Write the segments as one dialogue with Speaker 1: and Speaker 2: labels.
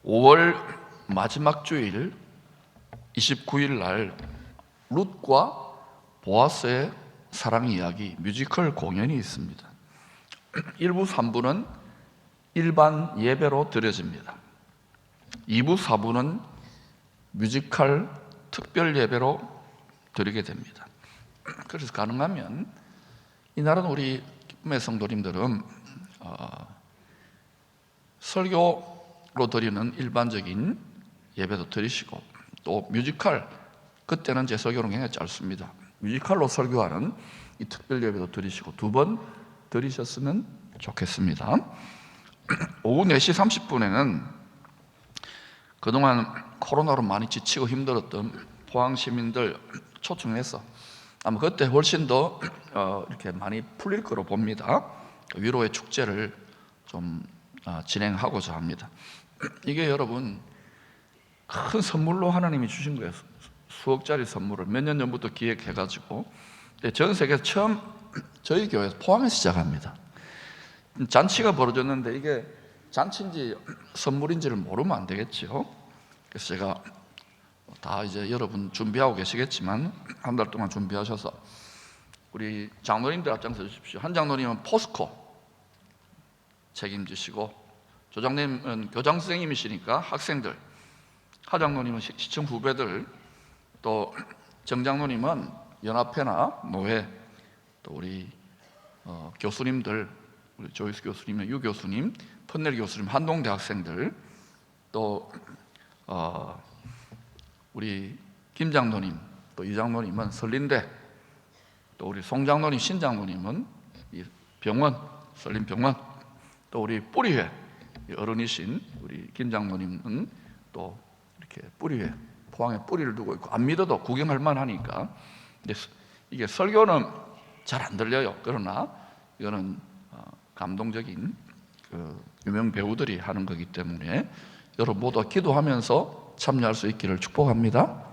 Speaker 1: 5월 마지막 주일 29일 날 룻과 보아스의 사랑 이야기 뮤지컬 공연이 있습니다. 1부 3부는 일반 예배로 드려집니다. 2부 4부는 뮤지컬 특별 예배로 드리게 됩니다. 그래서 가능하면 이날은 우리 기쁨의 성도님들은 설교로 드리는 일반적인 예배도 드리시고, 또 뮤지컬, 그때는 제 설교는 굉장히 짧습니다. 뮤지컬로 설교하는 이 특별 예배도 드리시고 2번 드리셨으면 좋겠습니다. 오후 4시 30분에는 그동안 코로나로 많이 지치고 힘들었던 포항 시민들 초청해서 아마 그때 훨씬 더 이렇게 많이 풀릴 거로 봅니다. 위로의 축제를 좀 진행하고자 합니다. 이게 여러분 큰 선물로 하나님이 주신 거예요. 수억짜리 선물을 몇 년 전부터 기획해가지고 전 세계에서 처음 저희 교회에서 포항에서 시작합니다. 잔치가 벌어졌는데 이게 잔치인지 선물인지를 모르면 안 되겠죠. 그래서 제가 다 이제 여러분 준비하고 계시겠지만 한 달 동안 준비하셔서 우리 장로님들 앞장서 주십시오. 한 장로님은 포스코 책임지시고, 조장님은 교장 선생님이시니까 학생들, 하장로님은 시청 후배들, 또 정장로님은 연합회나 노회, 또 우리 교수님들, 우리 조이스 교수님, 유 교수님, 펀넬 교수님, 한동대 학생들, 또 우리 김 장로님, 또 이 장로님은 설린대, 또 우리 송 장로님, 신 장로님은 이 병원, 설린병원, 또 우리 뿌리회 어른이신 우리 김 장로님은 또 이렇게 뿌리회, 포항에 뿌리를 두고 있고 안 믿어도 구경할 만하니까. 이게 설교는 잘 안 들려요. 그러나 이거는 감동적인 유명 배우들이 하는 거기 때문에 여러분 모두 기도하면서 참여할 수 있기를 축복합니다.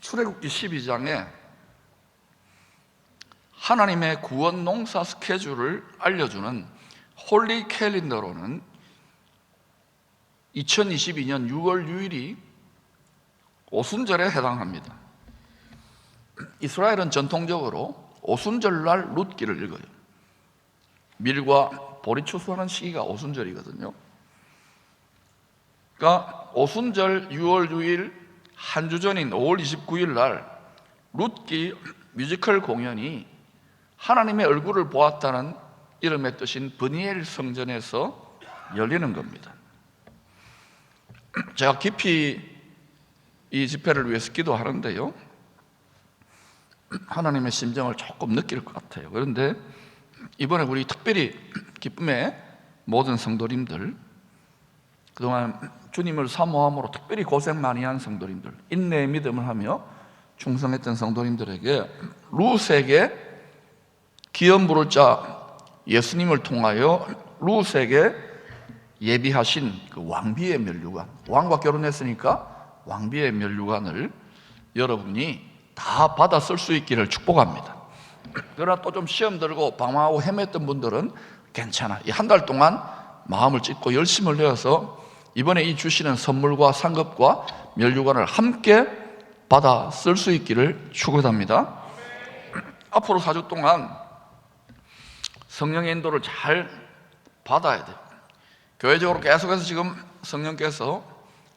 Speaker 1: 출애굽기 12장에 하나님의 구원 농사 스케줄을 알려주는 홀리 캘린더로는 2022년 6월 6일이 오순절에 해당합니다. 이스라엘은 전통적으로 오순절날 룻기를 읽어요. 밀과 보리 추수하는 시기가 오순절이거든요. 그러니까 오순절 6월 6일 한 주 전인 5월 29일 날 룻기 뮤지컬 공연이 하나님의 얼굴을 보았다는 이름의 뜻인 브니엘 성전에서 열리는 겁니다. 제가 깊이 이 집회를 위해서 기도하는데요, 하나님의 심정을 조금 느낄 것 같아요. 그런데 이번에 우리 특별히 기쁨의 모든 성도님들, 그동안 주님을 사모함으로 특별히 고생 많이 한 성도님들, 인내의 믿음을 하며 충성했던 성도님들에게 룻에게 기업 부를 자 예수님을 통하여 룻에게 예비하신 그 왕비의 면류관, 왕과 결혼했으니까 왕비의 면류관을 여러분이 다 받아 쓸 수 있기를 축복합니다. 그러나 또 좀 시험 들고 방황하고 헤맸던 분들은 괜찮아. 이 한 달 동안 마음을 찢고 열심을 내어서 이번에 이 주시는 선물과 상급과 면류관을 함께 받아 쓸 수 있기를 축원합니다. 앞으로 4주 동안 성령의 인도를 잘 받아야 돼요. 교회적으로 계속해서 지금 성령께서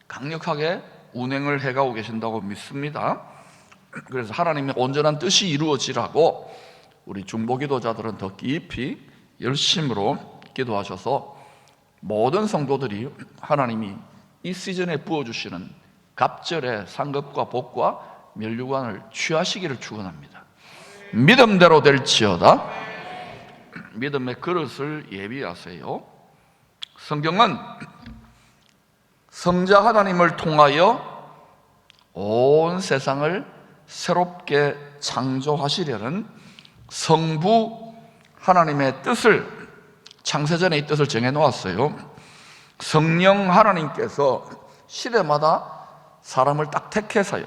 Speaker 1: 강력하게 운행을 해가고 계신다고 믿습니다. 그래서 하나님의 온전한 뜻이 이루어지라고 우리 중보기도자들은 더 깊이 열심으로 기도하셔서 모든 성도들이 하나님이 이 시즌에 부어주시는 갑절의 상급과 복과 면류관을 취하시기를 축원합니다. 믿음대로 될지어다. 믿음의 그릇을 예비하세요. 성경은 성자 하나님을 통하여 온 세상을 새롭게 창조하시려는 성부 하나님의 뜻을, 창세전에 이 뜻을 정해놓았어요. 성령 하나님께서 시대마다 사람을 딱 택해서요,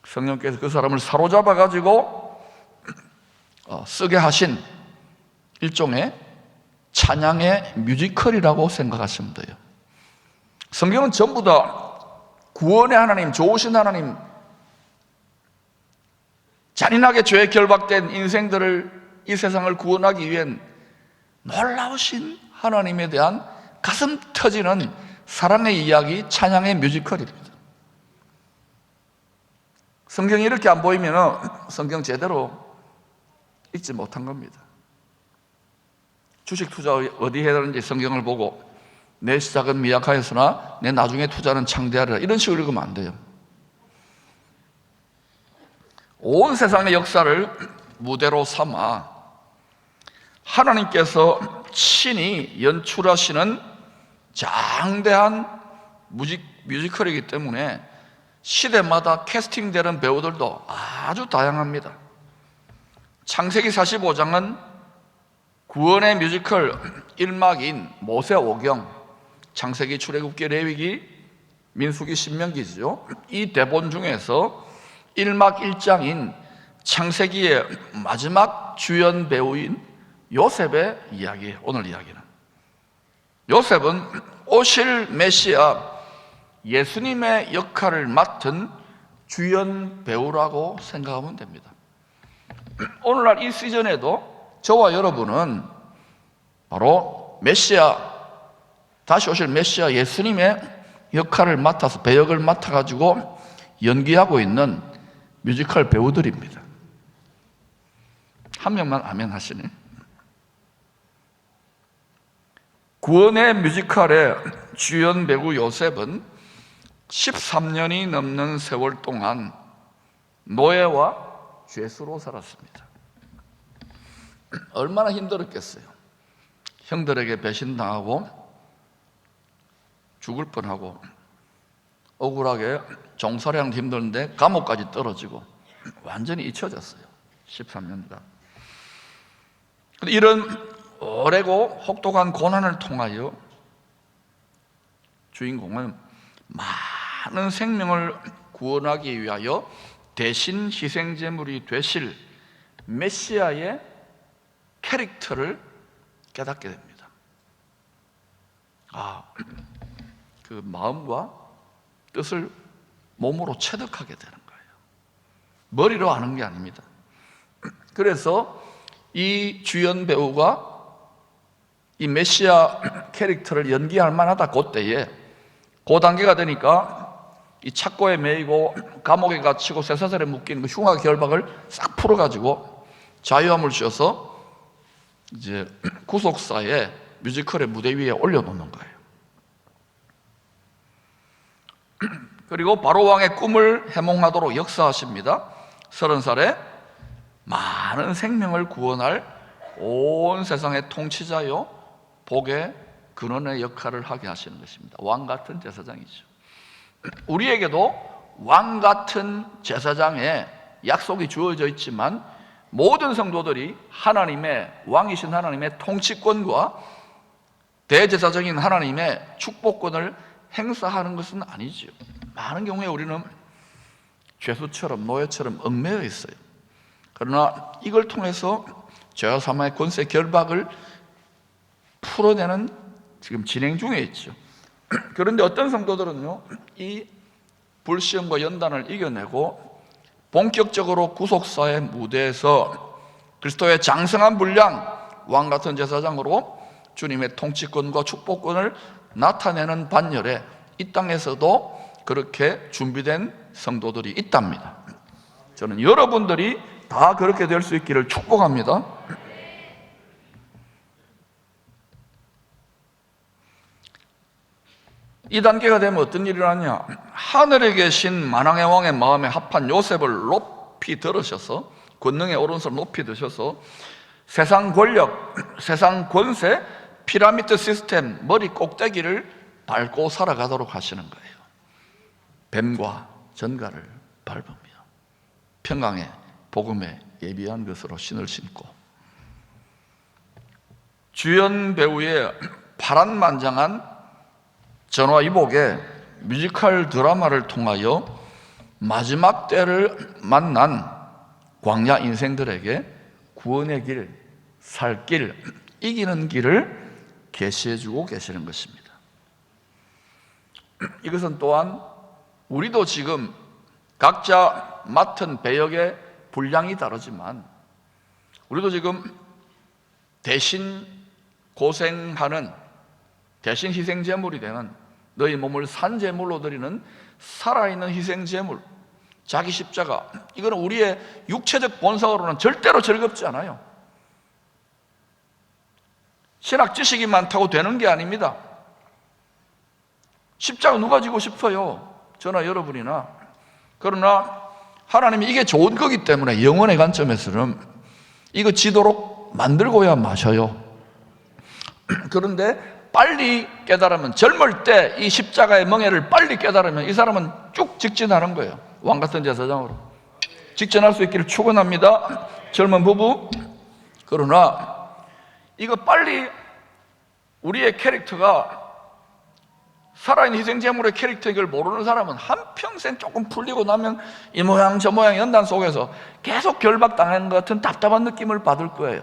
Speaker 1: 성령께서 그 사람을 사로잡아 가지고 쓰게 하신 일종의 찬양의 뮤지컬이라고 생각하시면 돼요. 성경은 전부 다 구원의 하나님, 좋으신 하나님, 잔인하게 죄에 결박된 인생들을, 이 세상을 구원하기 위한 놀라우신 하나님에 대한 가슴 터지는 사랑의 이야기, 찬양의 뮤지컬입니다. 성경이 이렇게 안 보이면 성경 제대로 읽지 못한 겁니다. 주식 투자 어디 해야 되는지 성경을 보고 내 시작은 미약하였으나 내 나중에 투자는 창대하리라, 이런 식으로 읽으면 안 돼요. 온 세상의 역사를 무대로 삼아 하나님께서 친히 연출하시는 장대한 뮤지컬이기 때문에 시대마다 캐스팅되는 배우들도 아주 다양합니다. 창세기 45장은 구원의 뮤지컬 1막인 모세오경, 창세기, 출애굽기, 레위기, 민수기, 신명기죠. 이 대본 중에서 1막 1장인 창세기의 마지막 주연 배우인 요셉의 이야기예요. 오늘 이야기는 요셉은 오실 메시아 예수님의 역할을 맡은 주연 배우라고 생각하면 됩니다. 오늘날 이 시즌에도 저와 여러분은 바로 메시아, 다시 오실 메시아 예수님의 역할을 맡아서, 배역을 맡아가지고 연기하고 있는 뮤지컬 배우들입니다. 한 명만 아멘 하시네. 구원의 뮤지컬의 주연 배우 요셉은 13년이 넘는 세월 동안 노예와 죄수로 살았습니다. 얼마나 힘들었겠어요. 형들에게 배신당하고 죽을 뻔하고 억울하게 종살이하는 힘들는데 감옥까지 떨어지고 완전히 잊혀졌어요. 13년간. 이런 오래고 혹독한 고난을 통하여 주인공은 많은 생명을 구원하기 위하여 대신 희생제물이 되실 메시아의 캐릭터를 깨닫게 됩니다. 그 마음과 뜻을 몸으로 체득하게 되는 거예요. 머리로 아는 게 아닙니다. 그래서 이 주연 배우가 이 메시아 캐릭터를 연기할 만하다, 그때에 그 단계가 되니까 이 착고에 매이고 감옥에 갇히고 쇠사슬에 묶인 그 흉악 결박을 싹 풀어가지고 자유함을 주셔서 이제 구속사의 뮤지컬의 무대 위에 올려놓는 거예요. 그리고 바로 왕의 꿈을 해몽하도록 역사하십니다. 30살에 많은 생명을 구원할 온 세상의 통치자요 복의 근원의 역할을 하게 하시는 것입니다. 왕 같은 제사장이죠. 우리에게도 왕 같은 제사장의 약속이 주어져 있지만 모든 성도들이 하나님의, 왕이신 하나님의 통치권과 대제사장인 하나님의 축복권을 행사하는 것은 아니지요. 많은 경우에 우리는 죄수처럼, 노예처럼 얽매여 있어요. 그러나 이걸 통해서 죄와 사망의 권세 결박을 풀어내는 지금 진행 중에 있죠. 그런데 어떤 성도들은요, 이 불시험과 연단을 이겨내고 본격적으로 구속사의 무대에서 그리스도의 장성한 분량, 왕 같은 제사장으로 주님의 통치권과 축복권을 나타내는 반열에 이 땅에서도 그렇게 준비된 성도들이 있답니다. 저는 여러분들이 다 그렇게 될 수 있기를 축복합니다. 이 단계가 되면 어떤 일이 일어나냐? 하늘에 계신 만왕의 왕의 마음에 합한 요셉을 높이 들으셔서, 권능의 오른손을 높이 드셔서 세상 권력, 세상 권세, 피라미드 시스템 머리 꼭대기를 밟고 살아가도록 하시는 거예요. 뱀과 전갈을 밟으며 평강의 복음에 예비한 것으로 신을 신고, 주연 배우의 파란만장한 전화위복의 뮤지컬 드라마를 통하여 마지막 때를 만난 광야 인생들에게 구원의 길, 살 길, 이기는 길을 계시해주고 계시는 것입니다. 이것은 또한 우리도 지금 각자 맡은 배역의 분량이 다르지만 우리도 지금 대신 고생하는, 대신 희생제물이 되는 너희 몸을 산제물로 드리는 살아있는 희생제물, 자기 십자가, 이거는 우리의 육체적 본성으로는 절대로 즐겁지 않아요. 신학 지식이 많다고 되는 게 아닙니다. 십자가 누가 지고 싶어요? 저나 여러분이나. 그러나 하나님이 이게 좋은 거기 때문에 영혼의 관점에서는 이거 지도록 만들고야 마셔요. 그런데 빨리 깨달으면, 젊을 때 이 십자가의 멍에를 빨리 깨달으면 이 사람은 쭉 직진하는 거예요. 왕같은 제사장으로 직진할 수 있기를 축원합니다, 젊은 부부. 그러나 이거 빨리 우리의 캐릭터가 살아있는 희생제물의 캐릭터, 이걸 모르는 사람은 한평생 조금 풀리고 나면 이 모양 저 모양 연단 속에서 계속 결박당하는 것 같은 답답한 느낌을 받을 거예요.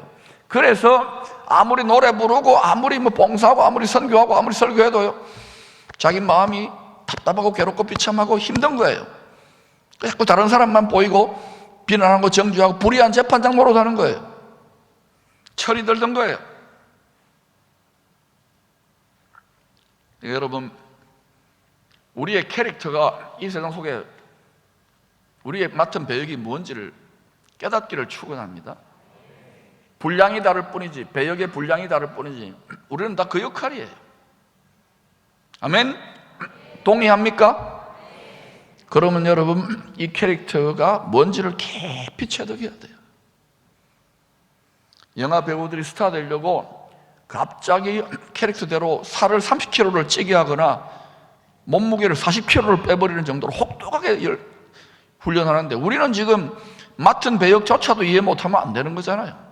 Speaker 1: 그래서 아무리 노래 부르고 아무리 봉사하고 아무리 선교하고 아무리 설교해도요, 자기 마음이 답답하고 괴롭고 비참하고 힘든 거예요. 자꾸 다른 사람만 보이고 비난하고 정죄하고 불의한 재판장 노릇하는 거예요. 철이 들던 거예요. 여러분, 우리의 캐릭터가 이 세상 속에 우리의 맡은 배역이 뭔지를 깨닫기를 축원합니다. 분량이 다를 뿐이지, 배역의 분량이 다를 뿐이지 우리는 다 그 역할이에요. 아멘? 동의합니까? 그러면 여러분, 이 캐릭터가 뭔지를 깊이 체득해야 돼요. 영화 배우들이 스타 되려고 갑자기 캐릭터대로 살을 30kg를 찌게 하거나 몸무게를 40kg를 빼버리는 정도로 혹독하게 훈련하는데, 우리는 지금 맡은 배역조차도 이해 못하면 안 되는 거잖아요.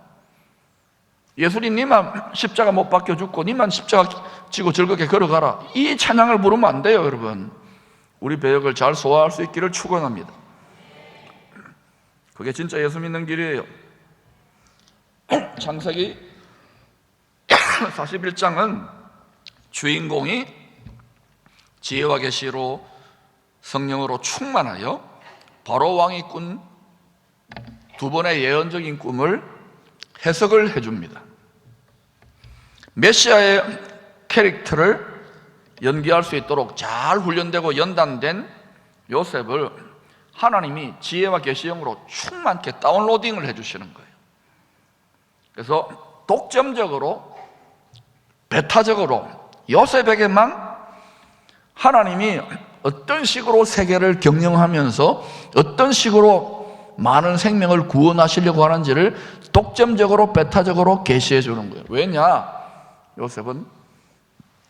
Speaker 1: 예수님, 니만 십자가 못 박혀 죽고 니만 십자가 지고 즐겁게 걸어가라, 이 찬양을 부르면 안 돼요. 여러분, 우리 배역을 잘 소화할 수 있기를 축원합니다. 그게 진짜 예수 믿는 길이에요. 창세기 41장은 주인공이 지혜와 계시로 성령으로 충만하여 바로 왕이 꾼 두 번의 예언적인 꿈을 해석을 해줍니다. 메시아의 캐릭터를 연기할 수 있도록 잘 훈련되고 연단된 요셉을 하나님이 지혜와 계시형으로 충만케 다운로딩을 해주시는 거예요. 그래서 독점적으로, 배타적으로 요셉에게만 하나님이 어떤 식으로 세계를 경영하면서 어떤 식으로 많은 생명을 구원하시려고 하는지를 독점적으로, 배타적으로 계시해 주는 거예요. 왜냐? 요셉은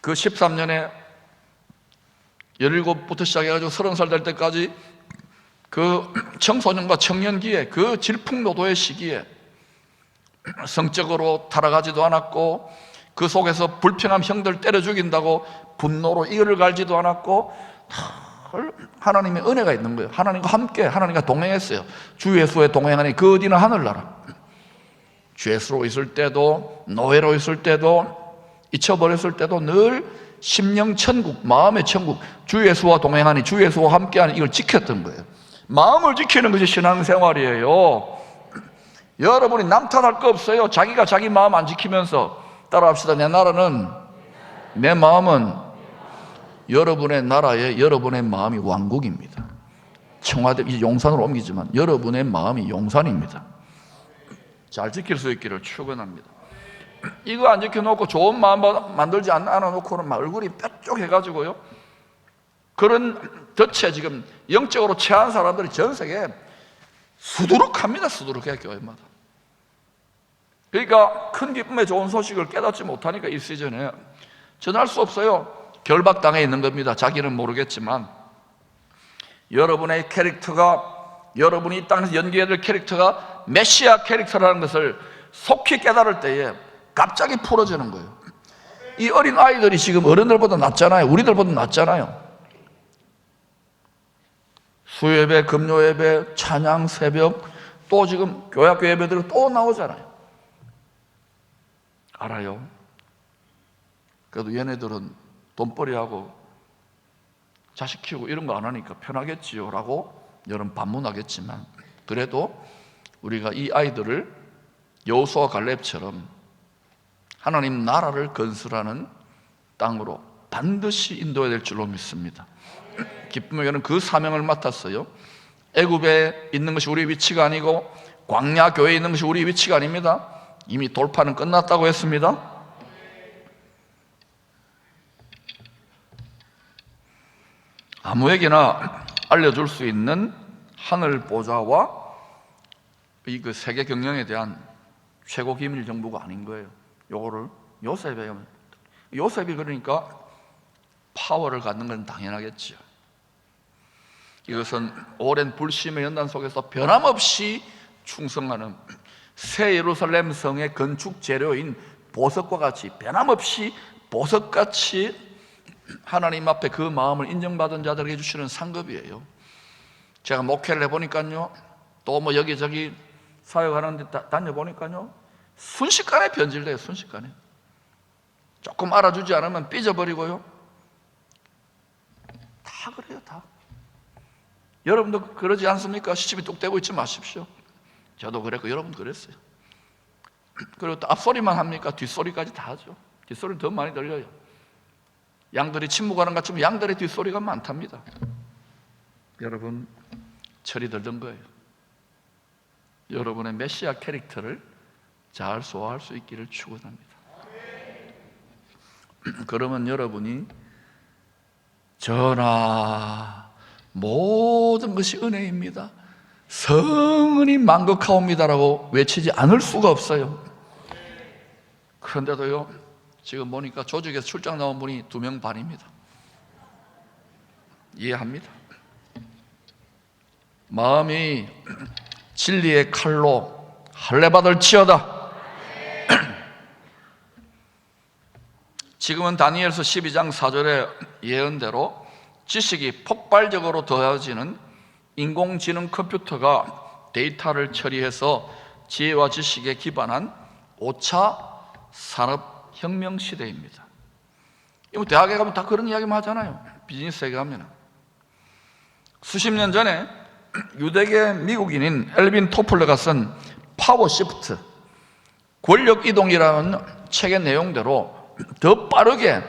Speaker 1: 그 13년에 17부터 시작해가지고 30살 될 때까지 그 청소년과 청년기에, 그 질풍노도의 시기에 성적으로 타락하지도 않았고, 그 속에서 불평한 형들 때려 죽인다고 분노로 이를 갈지도 않았고, 하나님의 은혜가 있는 거예요. 하나님과 함께, 하나님과 동행했어요. 주 예수의 동행하니 그 어디는 하늘나라. 죄수로 있을 때도, 노예로 있을 때도, 잊혀버렸을 때도 늘 심령 천국, 마음의 천국, 주 예수와 동행하니 주 예수와 함께하니, 이걸 지켰던 거예요. 마음을 지키는 것이 신앙생활이에요. 여러분이 남 탓할 거 없어요. 자기가 자기 마음 안 지키면서. 따라합시다. 내 나라는, 내 마음은 여러분의 나라에 여러분의 마음이 왕국입니다. 청와대, 이제 용산으로 옮기지만 여러분의 마음이 용산입니다. 잘 지킬 수 있기를 축원합니다. 이거 안 지켜놓고 좋은 마음 만들지 않아놓고는 막 얼굴이 뾰족해가지고요, 그런 덫에 지금 영적으로 체한 사람들이 전 세계에 수두룩합니다. 수두룩해, 교회마다. 그러니까 큰 기쁨의 좋은 소식을 깨닫지 못하니까 이 시즌에 전할 수 없어요. 결박당해 있는 겁니다. 자기는 모르겠지만 여러분의 캐릭터가, 여러분이 이 땅에서 연기해야 될 캐릭터가 메시아 캐릭터라는 것을 속히 깨달을 때에 갑자기 풀어지는 거예요. 이 어린 아이들이 지금 어른들보다 낫잖아요. 우리들보다 낫잖아요. 수요예배, 금요예배, 찬양, 새벽, 또 지금 교회학교 예배들이 또 나오잖아요. 알아요. 그래도 얘네들은 돈벌이하고 자식 키우고 이런 거 안 하니까 편하겠지요 라고 여러분 반문하겠지만, 그래도 우리가 이 아이들을 여호수아 갈렙처럼 하나님 나라를 건설하는 땅으로 반드시 인도해야 될 줄로 믿습니다. 기쁨의 교회는 그 사명을 맡았어요. 애굽에 있는 것이 우리의 위치가 아니고 광야 교회에 있는 것이 우리의 위치가 아닙니다. 이미 돌파는 끝났다고 했습니다. 아무에게나 알려줄 수 있는 하늘 보좌와 이 그 세계 경영에 대한 최고 기밀 정보가 아닌 거예요. 요거를 요셉이 그러니까 파워를 갖는 건 당연하겠죠. 이것은 오랜 불심의 연단 속에서 변함없이 충성하는 새 예루살렘 성의 건축 재료인 보석과 같이, 변함없이 보석같이 하나님 앞에 그 마음을 인정받은 자들에게 주시는 상급이에요. 제가 목회를 해보니까요, 또 뭐 여기저기 사역하는 데 다녀보니까요, 순식간에 변질돼요. 순식간에. 조금 알아주지 않으면 삐져버리고요. 다 그래요. 다. 여러분도 그러지 않습니까? 시집이 뚝 떼고 있지 마십시오. 저도 그랬고 여러분도 그랬어요. 그리고 또 앞소리만 합니까? 뒷소리까지 다 하죠. 뒷소리는 더 많이 들려요. 양들이 침묵하는 것처럼 양들의 뒷소리가 많답니다. 여러분, 철이 들던 거예요. 여러분의 메시아 캐릭터를 잘 소화할 수 있기를 축원합니다. 그러면 여러분이 전하 모든 것이 은혜입니다, 성은이 만극하옵니다라고 외치지 않을 수가 없어요. 그런데도요, 지금 보니까 조직에서 출장 나온 분이 2명 반입니다. 이해합니다. 마음이 진리의 칼로 할례받을지어다. 지금은 다니엘서 12장 4절의 예언대로 지식이 폭발적으로 더해지는 인공지능 컴퓨터가 데이터를 처리해서 지혜와 지식에 기반한 5차 산업혁명 시대입니다. 대학에 가면 다 그런 이야기만 하잖아요. 비즈니스에 가면. 수십 년 전에 유대계 미국인인 엘빈 토플러가 쓴 파워 시프트, 권력 이동이라는 책의 내용대로 더 빠르게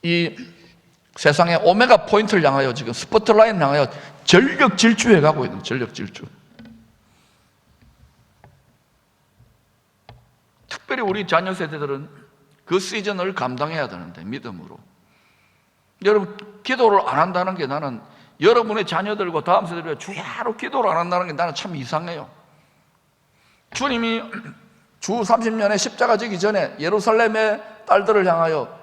Speaker 1: 이 세상의 오메가 포인트를 향하여 지금 스포트라인을 향하여 전력 질주해 가고 있는, 전력 질주. 특별히 우리 자녀 세대들은 그 시즌을 감당해야 되는데, 믿음으로. 여러분, 기도를 안 한다는 게, 나는 여러분의 자녀들과 다음 세대를 주야로 기도를 안 한다는 게 나는 참 이상해요. 주님이 주 30년에 십자가 지기 전에 예루살렘의 딸들을 향하여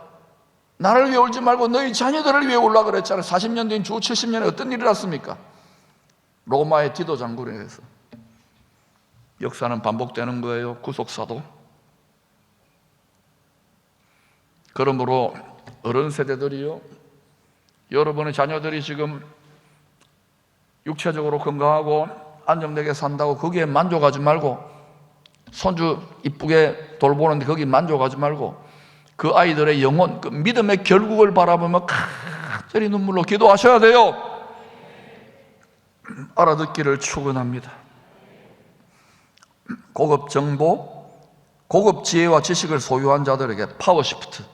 Speaker 1: 나를 위해 울지 말고 너희 자녀들을 위해 울라 그랬잖아요. 40년 뒤인 주 70년에 어떤 일이 났습니까? 로마의 디도 장군에 의해서. 역사는 반복되는 거예요. 구속사도. 그러므로 어른 세대들이요, 여러분의 자녀들이 지금 육체적으로 건강하고 안정되게 산다고 거기에 만족하지 말고, 손주 이쁘게 돌보는데 거기 만족하지 말고, 그 아이들의 영혼, 그 믿음의 결국을 바라보며 간절히 눈물로 기도하셔야 돼요. 알아듣기를 축원합니다. 고급 정보, 고급 지혜와 지식을 소유한 자들에게 파워 시프트,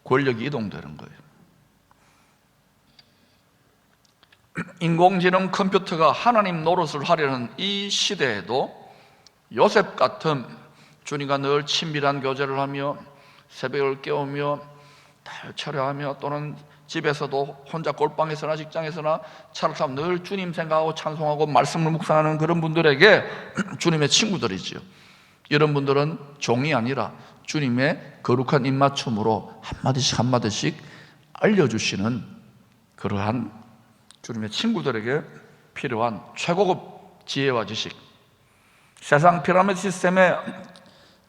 Speaker 1: 권력이 이동되는 거예요. 인공지능 컴퓨터가 하나님 노릇을 하려는 이 시대에도 요셉 같은, 주님과 늘 친밀한 교제를 하며 새벽을 깨우며 달 차려하며, 또는 집에서도 혼자 골방에서나 직장에서나 차를 타면 늘 주님 생각하고 찬송하고 말씀을 묵상하는 그런 분들에게 주님의 친구들이지요. 이런 분들은 종이 아니라 주님의 거룩한 입맞춤으로 한마디씩 한마디씩 알려주시는 그러한 주님의 친구들에게 필요한 최고급 지혜와 지식, 세상 피라미드 시스템의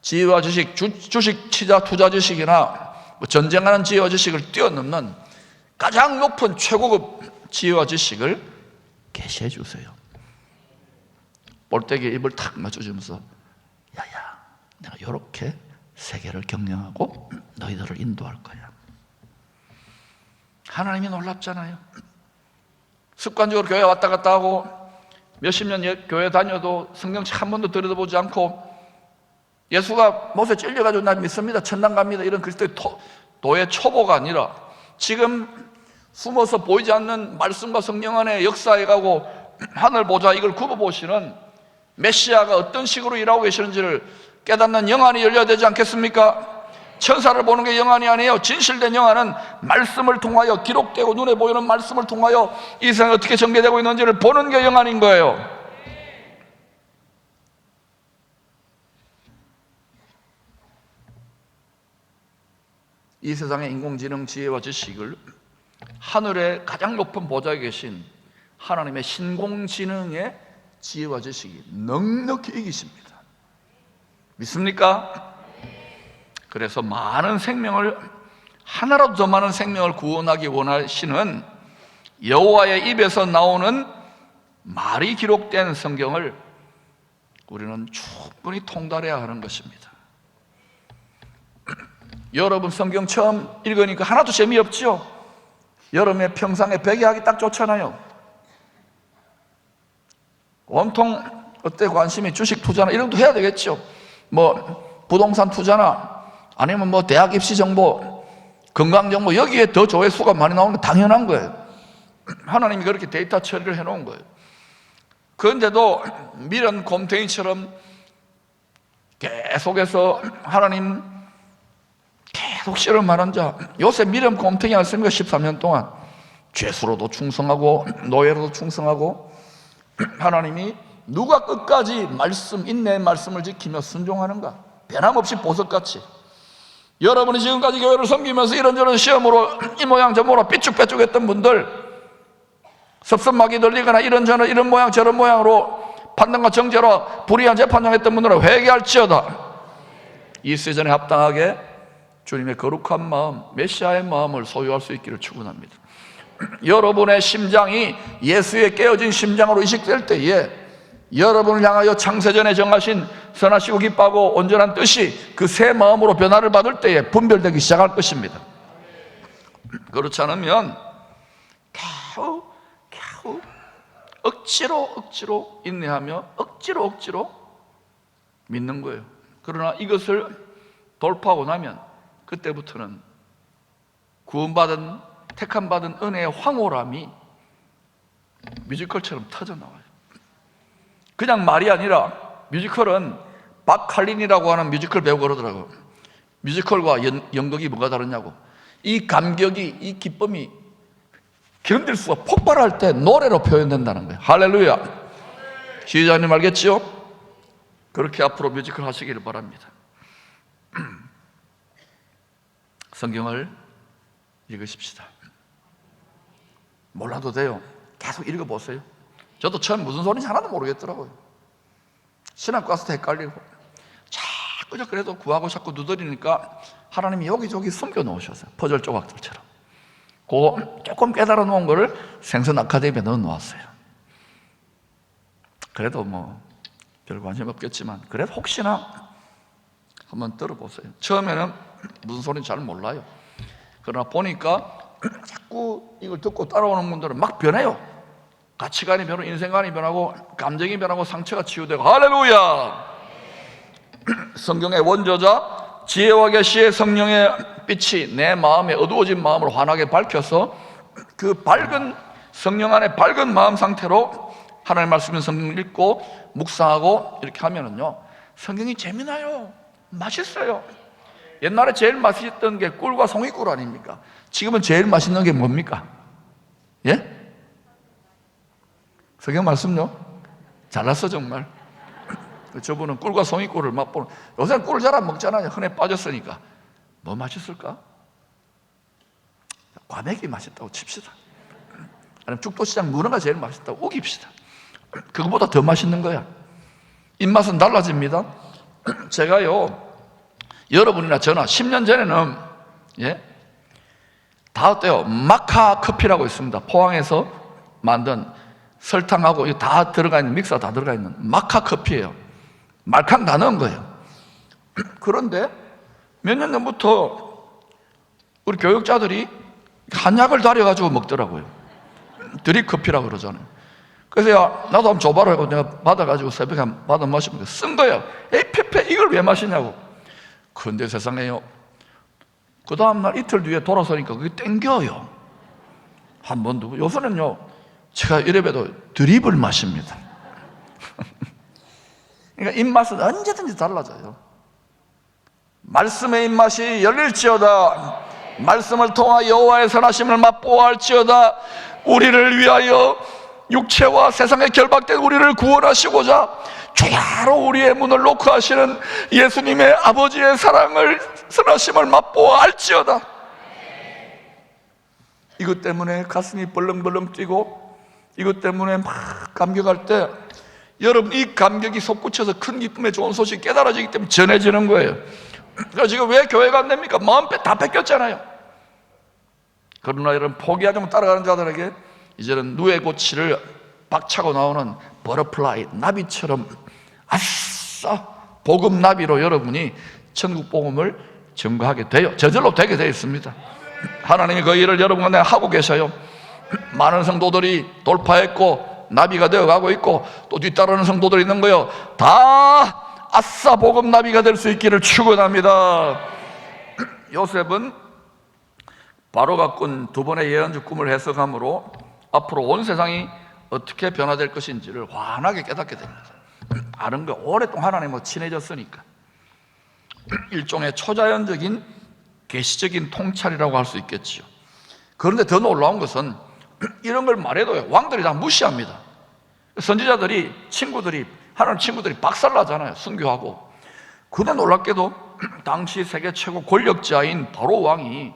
Speaker 1: 지혜와 지식, 주식, 투자 지식이나 전쟁하는 지혜와 지식을 뛰어넘는 가장 높은 최고급 지혜와 지식을 계시해 주세요. 볼때기에 입을 탁 맞춰주면서, 야야, 내가 이렇게 세계를 경영하고 너희들을 인도할 거야. 하나님이 놀랍잖아요. 습관적으로 교회 왔다 갔다 하고 몇십 년 교회 다녀도 성경책 한 번도 들여다보지 않고 예수가 못에 찔려가지고 나 믿습니다, 천당 갑니다, 이런 그리스도의 도의 초보가 아니라 지금 숨어서 보이지 않는 말씀과 성령 안에 역사해 가고 하늘 보자 이걸 굽어보시는 메시아가 어떤 식으로 일하고 계시는지를 깨닫는 영안이 열려야 되지 않겠습니까? 천사를 보는 게 영안이 아니에요. 진실된 영안은 말씀을 통하여, 기록되고 눈에 보이는 말씀을 통하여 이 세상이 어떻게 전개되고 있는지를 보는 게 영안인 거예요. 이 세상의 인공지능 지혜와 지식을 하늘의 가장 높은 보좌에 계신 하나님의 신공지능의 지혜와 지식이 넉넉히 이기십니다. 믿습니까? 그래서 많은 생명을, 하나라도 더 많은 생명을 구원하기 원하시는 여호와의 입에서 나오는 말이 기록된 성경을 우리는 충분히 통달해야 하는 것입니다. 여러분 성경 처음 읽으니까 하나도 재미없죠? 여름에 평상에 베개하기 딱 좋잖아요. 온통 어때 관심이 주식 투자나 이런 것도 해야 되겠죠. 뭐 부동산 투자나 아니면 뭐 대학 입시 정보, 건강 정보, 여기에 더 조회수가 많이 나오는 게 당연한 거예요. 하나님이 그렇게 데이터 처리를 해놓은 거예요. 그런데도 미련 곰탱이처럼 계속해서 하나님 계속 실험하는 자, 요새 미련 곰탱이 않습니까? 13년 동안 죄수로도 충성하고 노예로도 충성하고, 하나님이 누가 끝까지 말씀, 인내의 말씀을 지키며 순종하는가? 변함없이 보석같이. 여러분이 지금까지 교회를 섬기면서 이런저런 시험으로 이 모양 저 모양 삐쭉빼쭉했던 분들, 섭섭하게 들리거나 이런저런 이런 모양 저런 모양으로 판단과 정죄로 불의한 재판정했던 분들은 회개할지어다. 이 시즌에 합당하게 주님의 거룩한 마음, 메시아의 마음을 소유할 수 있기를 축원합니다. 여러분의 심장이 예수의 깨어진 심장으로 이식될 때에 여러분을 향하여 창세전에 정하신 선하시고 기뻐하고 온전한 뜻이 그 새 마음으로 변화를 받을 때에 분별되기 시작할 것입니다. 그렇지 않으면 겨우 억지로 인내하며 억지로 믿는 거예요. 그러나 이것을 돌파하고 나면 그때부터는 구원받은, 택함받은 은혜의 황홀함이 뮤지컬처럼 터져나와요. 그냥 말이 아니라, 뮤지컬은 박칼린이라고 하는 뮤지컬 배우가 그러더라고요. 뮤지컬과 연극이 뭐가 다르냐고. 이 감격이, 이 기쁨이 견딜 수가 폭발할 때 노래로 표현된다는 거예요. 할렐루야. 지휘자님 알겠지요? 그렇게 앞으로 뮤지컬 하시기를 바랍니다. 성경을 읽으십시다. 몰라도 돼요. 계속 읽어보세요. 저도 처음 무슨 소리인지 하나도 모르겠더라고요. 신학교 가서도 헷갈리고 자꾸 그래도 구하고 자꾸 두드리니까 하나님이 여기저기 숨겨 놓으셨어요. 퍼즐 조각들처럼. 그 조금 깨달아 놓은 거를 생선 아카데미에 넣어 놓았어요. 그래도 뭐 별 관심 없겠지만 그래도 혹시나 한번 들어보세요. 처음에는 무슨 소리인지 잘 몰라요. 그러나 보니까 자꾸 이걸 듣고 따라오는 분들은 막 변해요. 가치관이 변하고 인생관이 변하고 감정이 변하고 상처가 치유되고. 할렐루야. 성경의 원저자 지혜와 계시의 성령의 빛이 내 마음에 어두워진 마음을 환하게 밝혀서 그 밝은 성령 안에 밝은 마음 상태로 하나님의 말씀인 성경을 읽고 묵상하고 이렇게 하면은요, 성경이 재미나요. 맛있어요. 옛날에 제일 맛있던 게 꿀과 송이꿀 아닙니까? 지금은 제일 맛있는 게 뭡니까? 예? 성경 말씀요? 잘났어 정말. 저분은 꿀과 송이꿀을 맛보는, 요새는 꿀을 잘 안 먹잖아요. 흔해 빠졌으니까. 뭐 맛있을까? 과메기 맛있다고 칩시다. 아니면 죽도시장 문어가 제일 맛있다고 우깁시다. 그거보다 더 맛있는 거야. 입맛은 달라집니다. 제가요, 여러분이나 저나 10년 전에는 다 어때요? 마카 커피라고 있습니다. 포항에서 만든 설탕하고 이거 다 들어가 있는, 믹서가 다 들어가 있는 마카 커피예요. 말캉 다 넣은 거예요. 그런데 몇 년 전부터 우리 교육자들이 한약을 달여가지고 먹더라고요. 드립커피라고 그러잖아요. 그래서 야, 나도 한번 줘봐라 하고 내가 받아가지고 새벽에 한번 받아 마시면 쓴 거야. 에이, 페페, 이걸 왜 마시냐고. 그런데 세상에요, 그 다음날 이틀 뒤에 돌아서니까 그게 땡겨요. 한 번도. 요새는요, 제가 이래봬도 드립을 마십니다. 그러니까 입맛은 언제든지 달라져요. 말씀의 입맛이 열릴지어다. 말씀을 통하 여호와의 선하심을 맛보아할지어다. 우리를 위하여 육체와 세상에 결박된 우리를 구원하시고자 주야로 우리의 문을 놓고 하시는 예수님의 아버지의 사랑을, 선하심을 맛보아할지어다. 이것 때문에 가슴이 벌렁벌렁 뛰고 이것 때문에 막 감격할 때 여러분, 이 감격이 솟구쳐서 큰 기쁨의 좋은 소식이 깨달아지기 때문에 전해지는 거예요. 그래서 지금 왜 교회가 안 됩니까? 마음 다 뺏겼잖아요. 그러나 여러분, 포기하지 못 따라가는 자들에게 이제는 누에 고치를 박차고 나오는 버터플라이, 나비처럼 아싸 복음 나비로 여러분이 천국 복음을 증거하게 돼요. 저절로 되게 되어 있습니다. 하나님이 그 일을 여러분과 하고 계셔요. 많은 성도들이 돌파했고 나비가 되어가고 있고 또 뒤따르는 성도들이 있는 거예요. 다 아싸 복음 나비가 될 수 있기를 축원합니다. 요셉은 바로가 꾼 두 번의 예언적 꿈을 해석함으로 앞으로 온 세상이 어떻게 변화될 것인지를 환하게 깨닫게 됩니다. 아는 거 오랫동안 하나님과 친해졌으니까. 일종의 초자연적인 계시적인 통찰이라고 할 수 있겠지요. 그런데 더 놀라운 것은 이런 걸 말해도 왕들이 다 무시합니다. 선지자들이, 친구들이, 하나님 친구들이 박살나잖아요. 순교하고. 그런데 놀랍게도 당시 세계 최고 권력자인 바로 왕이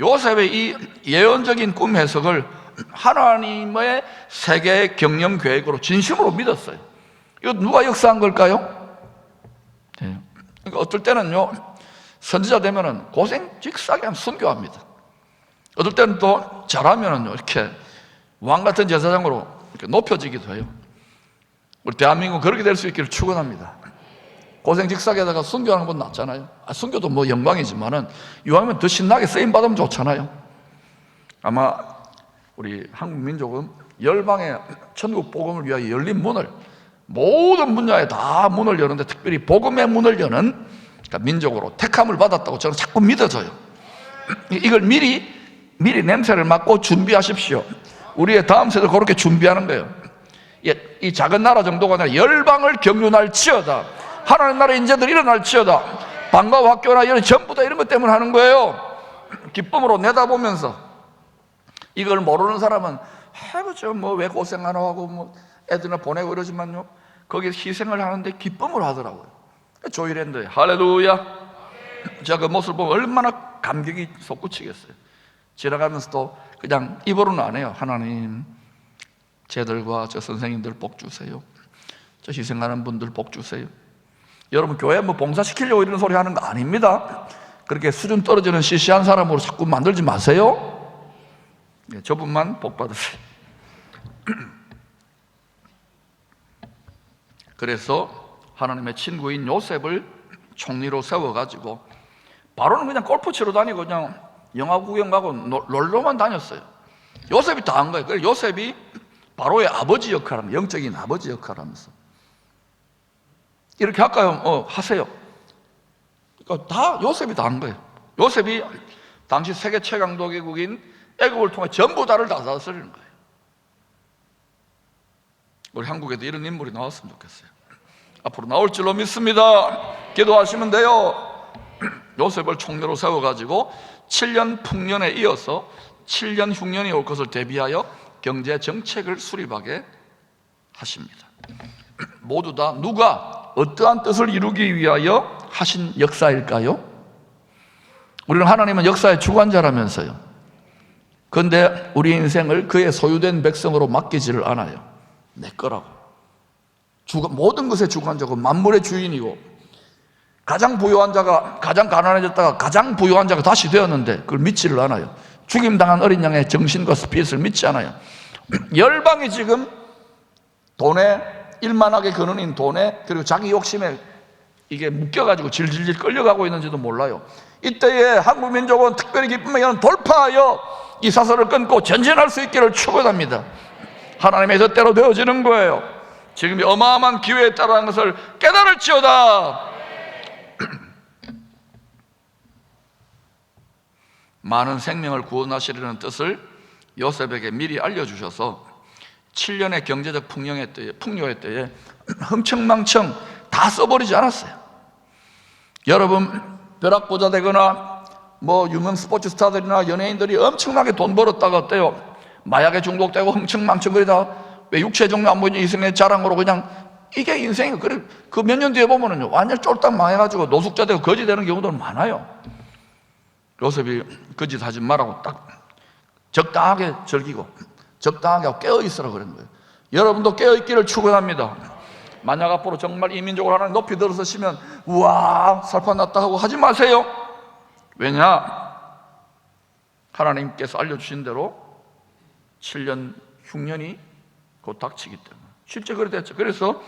Speaker 1: 요셉의 이 예언적인 꿈 해석을 하나님의 세계 경영 계획으로 진심으로 믿었어요. 이거 누가 역사한 걸까요? 네. 그러니까 어떨 때는요, 선지자 되면은 고생직사게 순교합니다. 어떨 때는 또 잘하면은요, 이렇게 왕 같은 제사장으로 이렇게 높여지기도 해요. 우리 대한민국 그렇게 될 수 있기를 축원합니다. 고생직사게다가 순교하는 건 낫잖아요. 순교도 뭐 영광이지만은 이왕이면 더 신나게 쓰임 받으면 좋잖아요. 아마 우리 한국 민족은 열방의 천국 복음을 위하여 열린 문을, 모든 분야에 다 문을 여는데 특별히 복음의 문을 여는, 그러니까 민족으로 택함을 받았다고 저는 자꾸 믿어져요. 이걸 미리 냄새를 맡고 준비하십시오. 우리의 다음 세대도 그렇게 준비하는 거예요. 이 작은 나라 정도가 아니라 열방을 경륜할지어다. 하나님 나라의 인재들이 일어날지어다. 방과 학교나 이런 전부 다 이런 것 때문에 하는 거예요. 기쁨으로 내다보면서. 이걸 모르는 사람은 해보죠. 뭐 왜 고생 안 하고 뭐 애들을 보내고 이러지만요, 거기에 희생을 하는데 기쁨을 하더라고요. 조이랜드에 할렐루야. 제가 그 모습을 보면 얼마나 감격이 솟구치겠어요. 지나가면서도 그냥 입으로는 안 해요. 하나님, 쟤들과 저 선생님들 복 주세요. 저 희생하는 분들 복 주세요. 여러분, 교회 뭐 봉사시키려고 이런 소리 하는 거 아닙니다. 그렇게 수준 떨어지는 시시한 사람으로 자꾸 만들지 마세요. 네, 저분만 복 받으세요. 그래서 하나님의 친구인 요셉을 총리로 세워가지고 바로는 그냥 골프 치러 다니고 그냥 영화 구경 가고 놀러만 다녔어요. 요셉이 다 한 거예요. 그래서 요셉이 바로의 아버지 역할을 하면서, 영적인 아버지 역할을 하면서 이렇게 할까요? 하세요. 그러니까 다 요셉이 다 한 거예요. 요셉이 당시 세계 최강도 개국인 애국을 통해 전부 다를 다 다스리는 거예요. 우리 한국에도 이런 인물이 나왔으면 좋겠어요. 앞으로 나올 줄로 믿습니다. 기도하시면 돼요. 요셉을 총리로 세워가지고 7년 풍년에 이어서 7년 흉년이 올 것을 대비하여 경제 정책을 수립하게 하십니다. 모두 다 누가 어떠한 뜻을 이루기 위하여 하신 역사일까요? 우리는 하나님은 역사의 주관자라면서요. 그런데 우리 인생을 그의 소유된 백성으로 맡기지를 않아요. 내 거라고. 모든 것의 주관자고 만물의 주인이고, 가장 부유한 자가 가장 가난해졌다가 가장 부유한 자가 다시 되었는데 그걸 믿지를 않아요. 죽임당한 어린 양의 정신과 스피릿을 믿지 않아요. 열방이 지금 돈에, 일만하게 근원인 돈에, 그리고 자기 욕심에 이게 묶여가지고 질질질 끌려가고 있는지도 몰라요. 이때에 한국 민족은 특별히 기쁨의 연은 돌파하여 이 사슬을 끊고 전진할 수 있기를 축원합니다. 하나님의 뜻대로 되어지는 거예요. 지금 이 어마어마한 기회에 따르는 것을 깨달을지어다. 많은 생명을 구원하시려는 뜻을 요셉에게 미리 알려주셔서 7년의 경제적 풍요의 때에 흥청망청 다 써버리지 않았어요. 여러분, 벼락부자 되거나 유명 스포츠 스타들이나 연예인들이 엄청나게 돈 벌었다가 어때요? 마약에 중독되고 흥청망청거리다 왜 육체 종류 안 보이는 인생의 자랑으로 그냥 이게 인생이에요. 그 몇 년 뒤에 보면은요, 완전 쫄딱 망해가지고 노숙자 되고 거지 되는 경우도 많아요. 요셉이 거짓 하지 말라고 딱 적당하게 즐기고 적당하게 하고 깨어있으라 그런 거예요. 여러분도 깨어있기를 축원합니다. 만약 앞으로 정말 이 민족을 하나님 높이 들어서시면 우와 살판났다 하고 하지 마세요. 왜냐? 하나님께서 알려주신 대로 7년 흉년이 곧 닥치기 때문에 실제 그래 됐죠. 그래서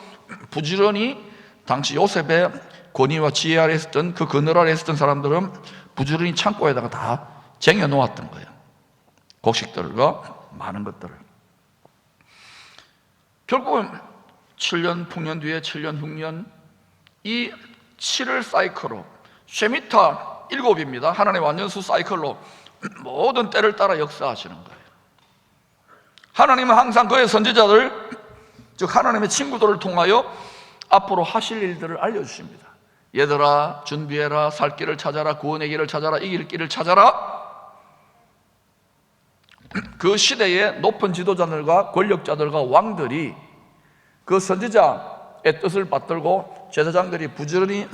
Speaker 1: 부지런히 당시 요셉의 권위와 지혜 아래 있었던 그 그늘 아래 있었던 사람들은 부지런히 창고에다가 다 쟁여 놓았던 거예요. 곡식들과 많은 것들을. 결국은 7년 풍년 뒤에 7년 흉년, 이 7을 사이클로 쉐미타 7입니다. 하나님의 완전수 사이클로 모든 때를 따라 역사하시는 거예요. 하나님은 항상 그의 선지자들, 즉 하나님의 친구들을 통하여 앞으로 하실 일들을 알려주십니다. 얘들아 준비해라, 살 길을 찾아라, 구원의 길을 찾아라, 이길 길을 찾아라. 그 시대의 높은 지도자들과 권력자들과 왕들이 그 선지자의 뜻을 받들고 제사장들이 부지런히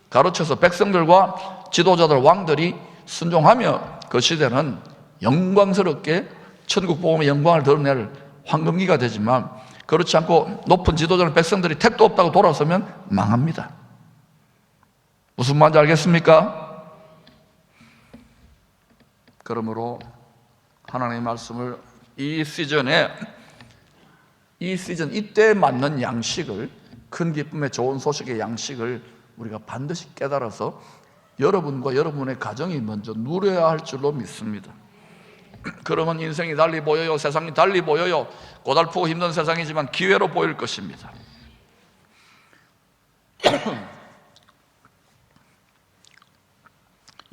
Speaker 1: 가르쳐서 백성들과 지도자들 왕들이 순종하며 그 시대는 영광스럽게 천국 복음의 영광을 드러낼 황금기가 되지만, 그렇지 않고 높은 지도자들 백성들이 택도 없다고 돌아서면 망합니다. 무슨 말인지 알겠습니까? 그러므로 하나님의 말씀을 이 시즌에 이때에 맞는 양식을, 큰 기쁨의 좋은 소식의 양식을 우리가 반드시 깨달아서 여러분과 여러분의 가정이 먼저 누려야 할 줄로 믿습니다. 그러면 인생이 달리 보여요, 세상이 달리 보여요. 고달프고 힘든 세상이지만 기회로 보일 것입니다.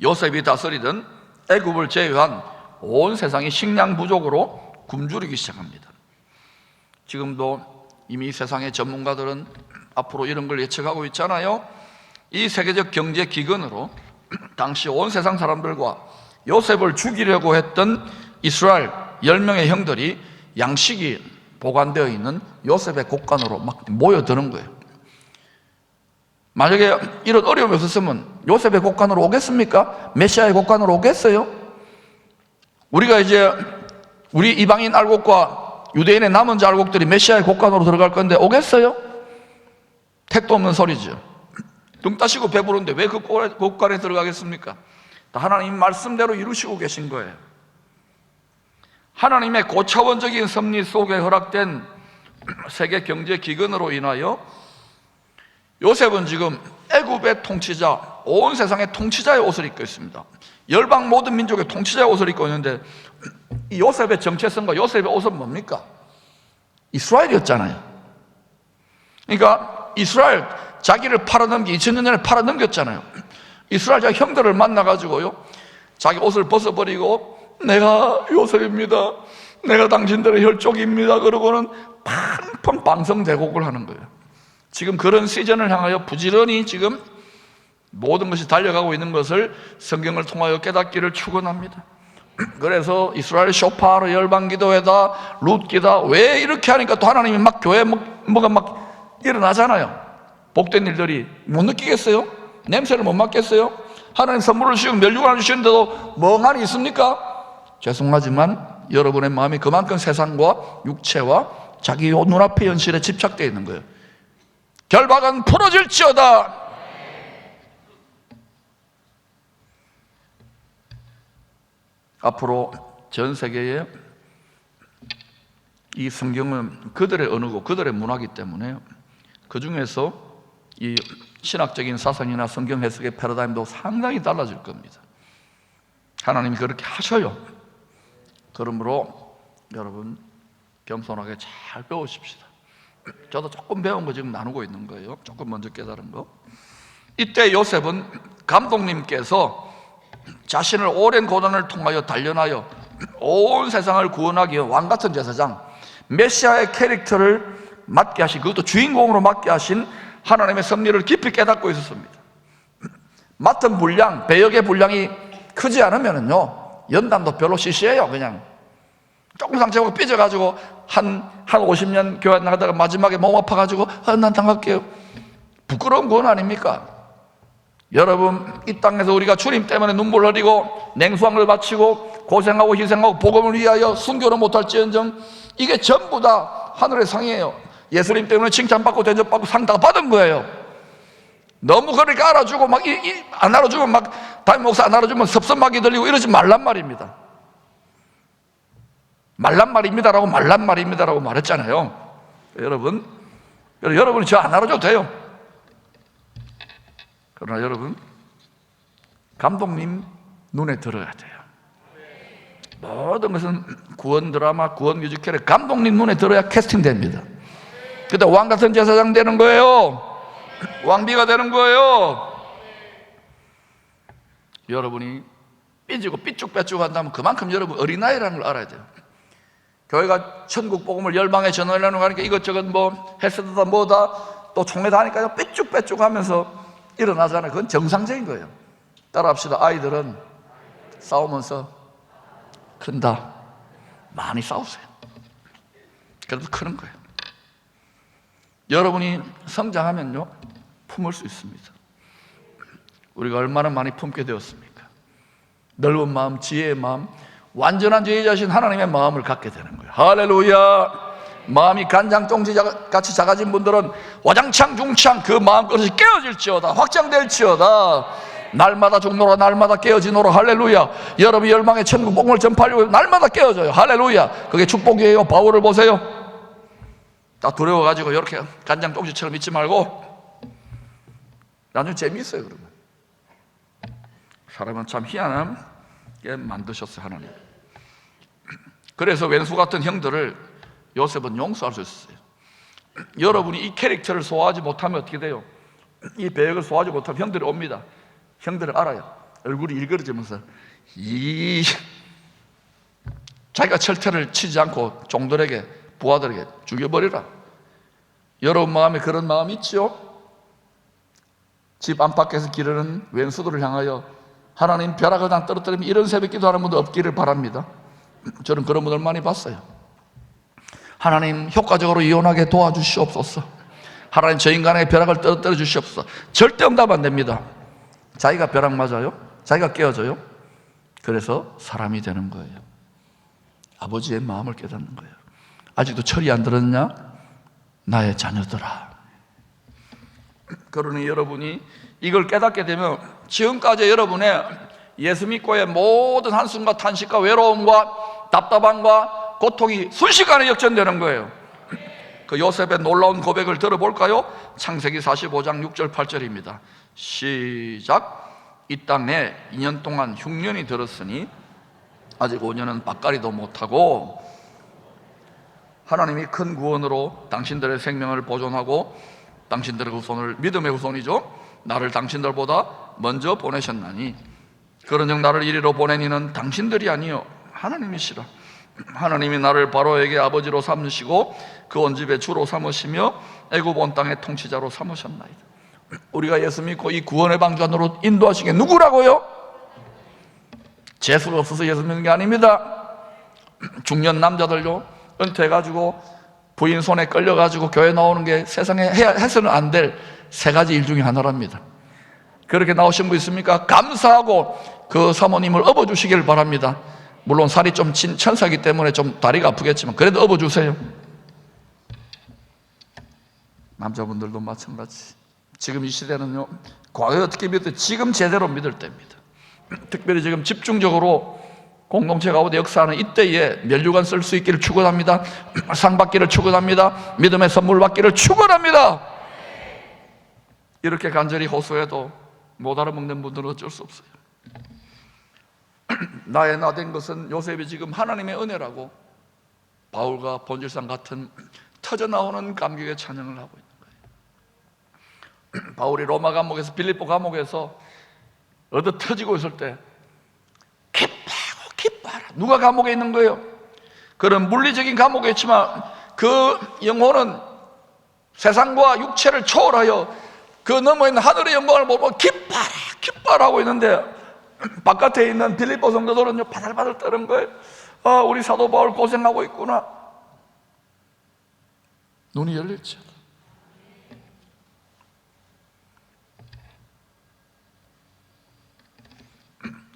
Speaker 1: 요셉이 다스리던 애굽을 제외한 온 세상이 식량 부족으로 굶주리기 시작합니다. 지금도 이미 세상의 전문가들은 앞으로 이런 걸 예측하고 있잖아요. 이 세계적 경제 기근으로 당시 온 세상 사람들과 요셉을 죽이려고 했던 이스라엘 10명의 형들이 양식이 보관되어 있는 요셉의 곳간으로 막 모여드는 거예요. 만약에 이런 어려움이 없었으면 요셉의 곳간으로 오겠습니까? 메시아의 곳간으로 오겠어요? 우리가 이제 우리 이방인 알곡과 유대인의 남은 자 알곡들이 메시아의 곳간으로 들어갈 건데 오겠어요? 택도 없는 소리죠. 등 따시고 배부른데 왜 그 곳간에 들어가겠습니까? 다 하나님 말씀대로 이루시고 계신 거예요. 하나님의 고차원적인 섭리 속에 허락된 세계 경제 기근으로 인하여 요셉은 지금 애굽의 통치자, 온 세상의 통치자의 옷을 입고 있습니다. 열방 모든 민족의 통치자의 옷을 입고 있는데, 이 요셉의 정체성과 요셉의 옷은 뭡니까? 이스라엘이었잖아요. 그러니까 이스라엘, 자기를 팔아넘기 2000년 전에 팔아넘겼잖아요. 이스라엘 자기 형들을 만나가지고요, 자기 옷을 벗어버리고 내가 요셉입니다, 내가 당신들의 혈족입니다 그러고는 팡팡 방성대곡을 하는 거예요. 지금 그런 시즌을 향하여 부지런히 지금 모든 것이 달려가고 있는 것을 성경을 통하여 깨닫기를 축원합니다. 그래서 이스라엘 쇼파로 열방기도회다, 룻기다, 왜 이렇게 하니까 또 하나님이 막 교회 뭐가 막 일어나잖아요. 복된 일들이 못 느끼겠어요? 냄새를 못 맡겠어요? 하나님 선물을 주시고 멸류관을 주시는데도 멍하니 있습니까? 죄송하지만 여러분의 마음이 그만큼 세상과 육체와 자기 눈앞의 현실에 집착되어 있는 거예요. 결박은 풀어질지어다. 앞으로 전 세계에 이 성경은 그들의 언어고 그들의 문화이기 때문에 그 중에서 이 신학적인 사상이나 성경 해석의 패러다임도 상당히 달라질 겁니다. 하나님이 그렇게 하셔요. 그러므로 여러분 겸손하게 잘 배우십시다. 저도 조금 배운 거 지금 나누고 있는 거예요. 조금 먼저 깨달은 거. 이때 요셉은 감독님께서 자신을 오랜 고난을 통하여 단련하여 온 세상을 구원하기 위해 왕같은 제사장, 메시아의 캐릭터를 맡게 하신, 그것도 주인공으로 맡게 하신 하나님의 섭리를 깊이 깨닫고 있었습니다. 맡은 분량, 배역의 분량이 크지 않으면요 연단도 별로 시시해요. 그냥 조금 상처받고 삐져가지고 한 50년 교회 나가다가 마지막에 몸 아파가지고 난 당할게요. 부끄러운 건 아닙니까? 여러분, 이 땅에서 우리가 주님 때문에 눈물 흘리고 냉수함을 바치고 고생하고 희생하고 복음을 위하여 순교를 못할지언정 이게 전부 다 하늘의 상이에요. 예수님 때문에 칭찬받고 대접받고 상 다 받은 거예요. 너무 그렇게 알아주고 막 안 알아주면 막 담임 목사 안 알아주면 섭섭하게 들리고 이러지 말란 말입니다. 말란 말입니다라고 말했잖아요. 여러분이 저 안 알아줘도 돼요. 그러나 여러분, 감독님 눈에 들어야 돼요. 모든 것은 구원 드라마, 구원 뮤지컬에 감독님 눈에 들어야 캐스팅됩니다. 그때 왕같은 제사장 되는 거예요. 왕비가 되는 거예요. 여러분이 삐지고 삐쭉빼쭉 한다면 그만큼 여러분 어린아이라는 걸 알아야 돼요. 교회가 천국 복음을 열방에 전하려는 거 하니까 이것저것 뭐 헬스다 뭐다 또 총회다 하니까 삐쭉빼쭉 하면서 일어나잖아요. 그건 정상적인 거예요. 따라합시다. 아이들은 싸우면서 큰다. 많이 싸우세요. 그래도 크는 거예요. 여러분이 성장하면요 품을 수 있습니다. 우리가 얼마나 많이 품게 되었습니까? 넓은 마음, 지혜의 마음, 완전한 지혜자신 하나님의 마음을 갖게 되는 거예요. 할렐루야. 마음이 간장종지 같이 작아진 분들은 와장창 중창 그 마음그릇이 깨어질지어다, 확장될지어다. 날마다 죽노라, 날마다 깨어지노라. 할렐루야. 여러분이 열방의 천국 복음을 전파하려고 날마다 깨어져요. 할렐루야. 그게 축복이에요. 바울을 보세요. 다 두려워가지고 이렇게 간장종지처럼 있지 말고 나중에 재미있어요. 그러면 사람은 참 희한하게 만드셨어요, 하나님. 그래서 왼수 같은 형들을 요셉은 용서할 수 있었어요. 여러분이 이 캐릭터를 소화하지 못하면 어떻게 돼요? 이 배역을 소화하지 못하면 형들이 옵니다. 형들을 알아요. 얼굴이 일그러지면서 자기가 철퇴를 치지 않고 종들에게, 부하들에게 죽여버리라. 여러분 마음에 그런 마음이 있죠? 집 안팎에서 기르는 왼수들을 향하여 하나님 벼락을 다 떨어뜨리면 이런 새벽 기도하는 분도 없기를 바랍니다. 저는 그런 분들 많이 봤어요. 하나님 효과적으로 이혼하게 도와주시옵소서. 하나님 저 인간의 벼락을 떨어뜨려 주시옵소서. 절대 응답 안 됩니다. 자기가 벼락 맞아요. 자기가 깨어져요. 그래서 사람이 되는 거예요. 아버지의 마음을 깨닫는 거예요. 아직도 철이 안 들었냐? 나의 자녀들아. 그러니 여러분이 이걸 깨닫게 되면 지금까지 여러분의 예수 믿고의 모든 한숨과 탄식과 외로움과 답답함과 고통이 순식간에 역전되는 거예요. 그 요셉의 놀라운 고백을 들어볼까요? 창세기 45장 6절 8절입니다. 시작. 이 땅에 2년 동안 흉년이 들었으니 아직 5년은 밭갈이도 못하고 하나님이 큰 구원으로 당신들의 생명을 보존하고 당신들의 후손을, 믿음의 후손이죠, 나를 당신들보다 먼저 보내셨나니 그런즉 나를 이리로 보낸 이는 당신들이 아니요 하나님이시라. 하나님이 나를 바로에게 아버지로 삼으시고 그 온 집의 주로 삼으시며 애굽 온 땅의 통치자로 삼으셨나이다. 우리가 예수 믿고 이 구원의 방전으로 인도하신 게 누구라고요? 재수가 없어서 예수 믿는 게 아닙니다. 중년 남자들요, 은퇴해가지고 부인 손에 끌려가지고 교회 나오는 게 세상에 해서는 안 될 세 가지 일 중에 하나랍니다. 그렇게 나오신 분 있습니까? 감사하고 그 사모님을 업어주시길 바랍니다. 물론 살이 좀 친 천사이기 때문에 좀 다리가 아프겠지만 그래도 업어주세요. 남자분들도 마찬가지. 지금 이 시대는요, 과거에 어떻게 믿었어요? 지금 제대로 믿을 때입니다. 특별히 지금 집중적으로 공동체 가운데 역사하는 이때에 면류관 쓸 수 있기를 축원합니다. 상 받기를 축원합니다. 믿음의 선물 받기를 축원합니다. 이렇게 간절히 호소해도 못 알아먹는 분들은 어쩔 수 없어요. 나의 나 된 것은 요셉이 지금 하나님의 은혜라고 바울과 본질상 같은 터져나오는 감격의 찬양을 하고 있는 거예요. 바울이 로마 감옥에서, 빌립보 감옥에서 얻어 터지고 있을 때 기뻐하고 기뻐하라. 누가 감옥에 있는 거예요? 그런 물리적인 감옥에 있지만 그 영혼은 세상과 육체를 초월하여 그 너머에 있는 하늘의 영광을 보고 기뻐하라 기뻐하라 하고 있는데, 바깥에 있는 빌립보 성도들은 바들바들 떠는 거예요. 아, 우리 사도 바울 고생하고 있구나. 눈이 열릴지.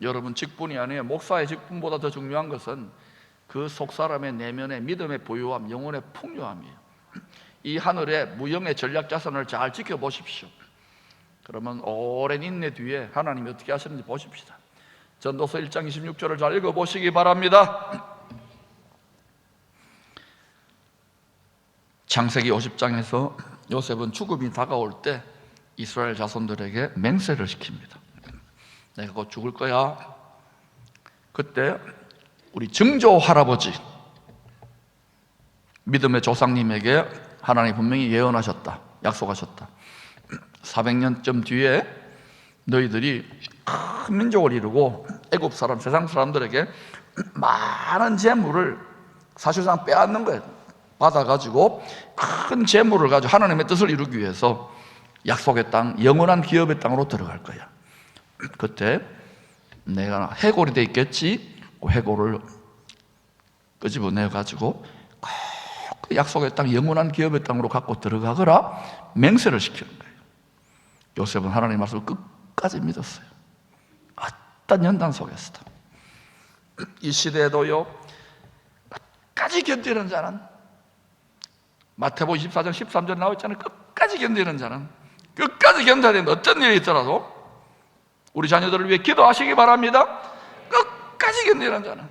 Speaker 1: 여러분, 직분이 아니에요. 목사의 직분보다 더 중요한 것은 그 속사람의 내면의 믿음의 부유함, 영혼의 풍요함이에요. 이 하늘의 무형의 전략 자산을 잘 지켜보십시오. 그러면 오랜 인내 뒤에 하나님이 어떻게 하시는지 보십시다. 전도서 1장 26절을 잘 읽어보시기 바랍니다. 창세기 50장에서 요셉은 죽음이 다가올 때 이스라엘 자손들에게 맹세를 시킵니다. 내가 곧 죽을 거야. 그때 우리 증조 할아버지, 믿음의 조상님에게 하나님이 분명히 예언하셨다, 약속하셨다. 400년쯤 뒤에 너희들이 큰 민족을 이루고 애굽 사람, 세상 사람들에게 많은 재물을 사실상 빼앗는 거예요. 받아가지고 큰 재물을 가지고 하나님의 뜻을 이루기 위해서 약속의 땅, 영원한 기업의 땅으로 들어갈 거야. 그때 내가 해골이 돼 있겠지. 그 해골을 끄집어내가지고 그 약속의 땅, 영원한 기업의 땅으로 갖고 들어가거라 맹세를 시키는 거예요. 요셉은 하나님의 말씀을 끝까지 믿었어요. 어떤 연단 속에서도. 이 시대에도요, 끝까지 견디는 자는, 마태복음 24장 13절 나와 있잖아요. 끝까지 견디는 자는, 끝까지 견뎌야 되는데 어떤 일이 있더라도 우리 자녀들을 위해 기도하시기 바랍니다. 끝까지 견디는 자는,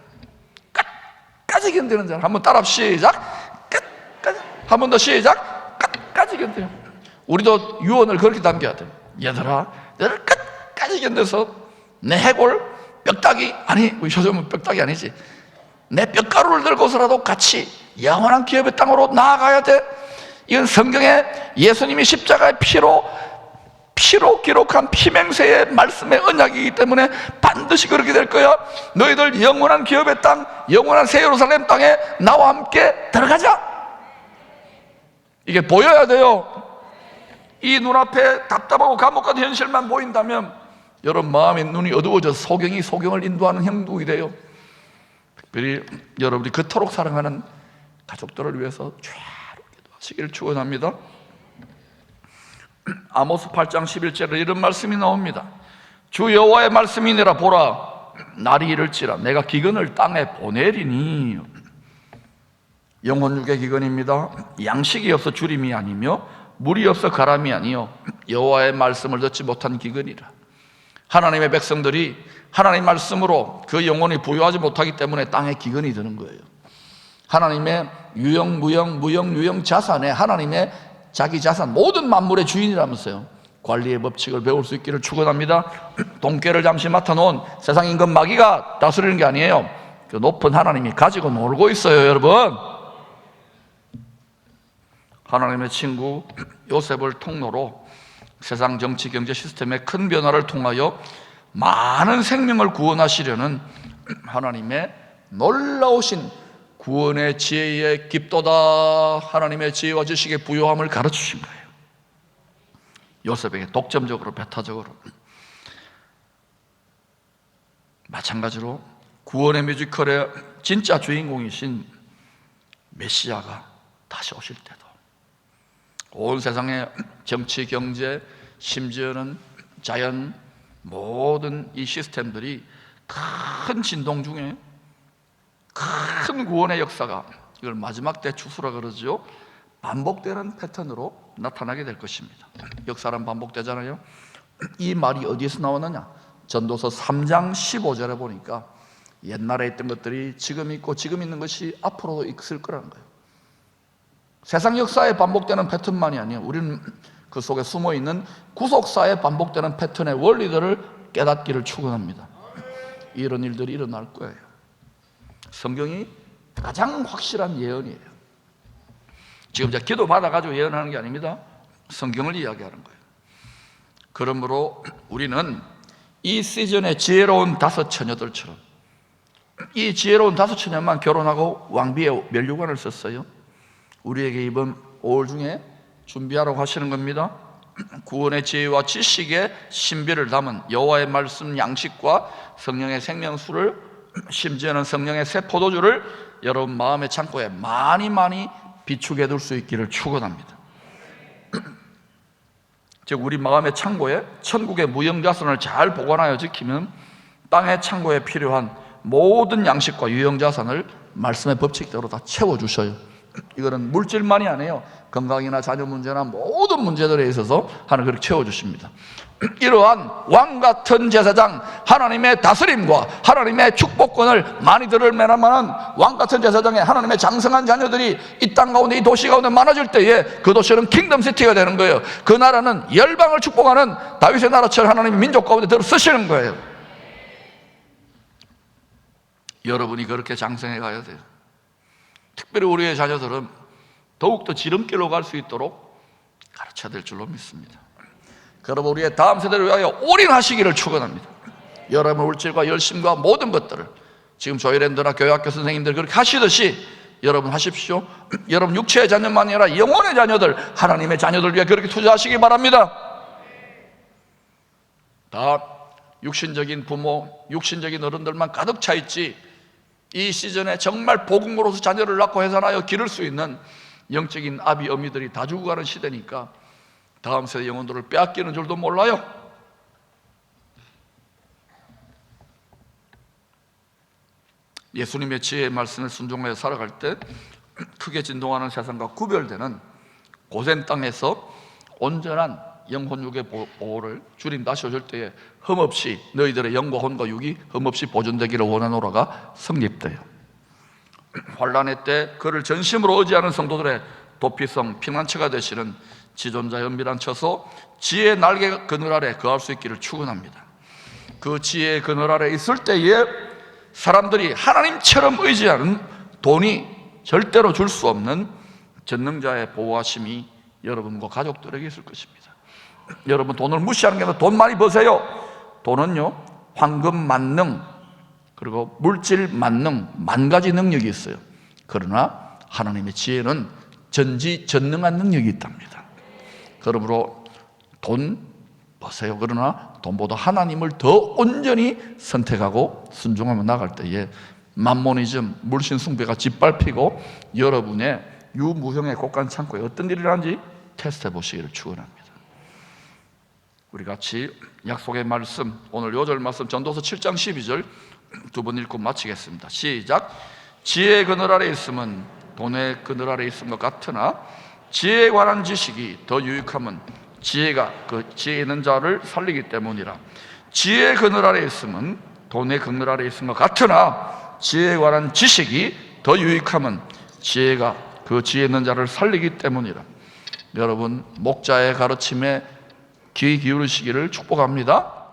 Speaker 1: 끝까지 견디는 자는. 한번 따라 시작. 끝까지. 한 번 더 시작. 끝까지 견뎌요. 우리도 유언을 그렇게 남겨야 돼요. 얘들아, 너를 끝까지 견뎌서 내 해골, 뼈다귀, 아니 우리 효정은 뼈다귀 아니지, 내 뼈가루를 들고서라도 같이 영원한 기업의 땅으로 나아가야 돼. 이건 성경에 예수님이 십자가의 피로 기록한 피맹세의 말씀의 언약이기 때문에 반드시 그렇게 될 거야. 너희들 영원한 기업의 땅, 영원한 새 예루살렘 땅에 나와 함께 들어가자. 이게 보여야 돼요. 이 눈앞에 답답하고 감옥 같은 현실만 보인다면 여러분 마음의 눈이 어두워져서 소경이 소경을 인도하는 형국이 돼요. 특별히 여러분이 그토록 사랑하는 가족들을 위해서 죄롭게 기도하시기를 축원합니다. 아모스 8장 11절에 이런 말씀이 나옵니다. 주 여호와의 말씀이니라. 보라, 날이 이를지라 내가 기근을 땅에 보내리니. 영혼육의 기근입니다. 양식이 없어 주림이 아니며 물이 없어 가람이 아니요 여호와의 말씀을 듣지 못한 기근이라. 하나님의 백성들이 하나님의 말씀으로 그 영혼이 부유하지 못하기 때문에 땅에 기근이 드는 거예요. 하나님의 유형, 무형, 유형 자산에 하나님의 자기 자산, 모든 만물의 주인이라면서요. 관리의 법칙을 배울 수 있기를 축원합니다. 동계를 잠시 맡아놓은 세상 임금 마귀가 다스리는 게 아니에요. 그 높은 하나님이 가지고 놀고 있어요, 여러분. 하나님의 친구 요셉을 통로로 세상 정치 경제 시스템의 큰 변화를 통하여 많은 생명을 구원하시려는 하나님의 놀라우신 구원의 지혜의 깊도다, 하나님의 지혜와 지식의 부요함을 가르치신 거예요. 요셉에게 독점적으로, 배타적으로. 마찬가지로 구원의 뮤지컬의 진짜 주인공이신 메시아가 다시 오실 때도 온 세상의 정치, 경제, 심지어는 자연, 모든 이 시스템들이 큰 진동 중에 큰 구원의 역사가, 이걸 마지막 때 추수라 그러죠, 반복되는 패턴으로 나타나게 될 것입니다. 역사란 반복되잖아요. 이 말이 어디에서 나왔느냐? 전도서 3장 15절에 보니까 옛날에 있던 것들이 지금 있고 지금 있는 것이 앞으로도 있을 거라는 거예요. 세상 역사에 반복되는 패턴만이 아니에요. 우리는 그 속에 숨어있는 구속사에 반복되는 패턴의 원리들을 깨닫기를 축원합니다. 이런 일들이 일어날 거예요. 성경이 가장 확실한 예언이에요. 지금 제가 기도 받아가지고 예언하는 게 아닙니다. 성경을 이야기하는 거예요. 그러므로 우리는 이 시즌의 지혜로운 다섯 처녀들처럼, 이 지혜로운 다섯 처녀만 결혼하고 왕비의 면류관을 썼어요. 우리에게 이번 5월 중에 준비하라고 하시는 겁니다. 구원의 지혜와 지식의 신비를 담은 여호와의 말씀 양식과 성령의 생명수를, 심지어는 성령의 새 포도주를 여러분 마음의 창고에 많이 비축해 둘 수 있기를 축원합니다. 즉 우리 마음의 창고에 천국의 무형자산을 잘 보관하여 지키면 땅의 창고에 필요한 모든 양식과 유형자산을 말씀의 법칙대로 다 채워주셔요. 이거는 물질만이 아니에요. 건강이나 자녀 문제나 모든 문제들에 있어서 하나님 그렇게 채워주십니다. 이러한 왕같은 제사장, 하나님의 다스림과 하나님의 축복권을 많이들을 매라마는 왕같은 제사장에 하나님의 장성한 자녀들이 이 땅 가운데, 이 도시 가운데 많아질 때에 그 도시는 킹덤시티가 되는 거예요. 그 나라는 열방을 축복하는 다윗의 나라처럼 하나님의 민족 가운데 들어 쓰시는 거예요. 여러분이 그렇게 장성해 가야 돼요. 특별히 우리의 자녀들은 더욱더 지름길로 갈 수 있도록 가르쳐야 될 줄로 믿습니다. 여러분 우리의 다음 세대를 위하여 올인하시기를 축원합니다. 여러분의 물질과 열심과 모든 것들을 지금 조이랜드나 교회학교 선생님들 그렇게 하시듯이 여러분 하십시오. 여러분 육체의 자녀만이 아니라 영혼의 자녀들, 하나님의 자녀들 위해 그렇게 투자하시기 바랍니다. 다 육신적인 부모, 육신적인 어른들만 가득 차 있지, 이 시즌에 정말 복음으로서 자녀를 낳고 해산하여 기를 수 있는 영적인 아비 어미들이 다 죽어가는 시대니까 다음 세대 영혼들을 빼앗기는 줄도 몰라요. 예수님의 지혜의 말씀에 순종하여 살아갈 때 크게 진동하는 세상과 구별되는 고센 땅에서 온전한 영혼 육의 보호를 주님 다시 오실 때에 흠없이 너희들의 영과 혼과 육이 흠없이 보존되기를 원하노라가 성립돼요. 환난의 때 그를 전심으로 의지하는 성도들의 도피성 피난처가 되시는 지존자의 은밀한 처소 지혜의 날개 그늘 아래 거할 수 있기를 축원합니다. 그 지혜의 그늘 아래 있을 때에 사람들이 하나님처럼 의지하는 돈이 절대로 줄 수 없는 전능자의 보호하심이 여러분과 가족들에게 있을 것입니다. 여러분 돈을 무시하는 게 아니라 돈 많이 버세요. 돈은요 황금 만능 그리고 물질 만능 만 가지 능력이 있어요. 그러나 하나님의 지혜는 전지전능한 능력이 있답니다. 그러므로 돈 버세요. 그러나 돈보다 하나님을 더 온전히 선택하고 순종하며 나갈 때에 만모니즘, 물신숭배가 짓밟히고 여러분의 유무형의 곳간 창고에 어떤 일이 일어나는지 테스트해 보시기를 축원합니다. 우리 같이 약속의 말씀, 오늘 요절 말씀 전도서 7장 12절 두 번 읽고 마치겠습니다. 시작. 지혜의 그늘 아래 있으면 돈의 그늘 아래 있은 것 같으나 지혜에 관한 지식이 더 유익함은 지혜가 그 지혜 있는 자를 살리기 때문이라. 지혜의 그늘 아래 있으면 돈의 그늘 아래 있은 것 같으나 지혜에 관한 지식이 더 유익함은 지혜가 그 지혜 있는 자를 살리기 때문이라. 여러분 목자의 가르침에 귀 기울이시기를 축복합니다.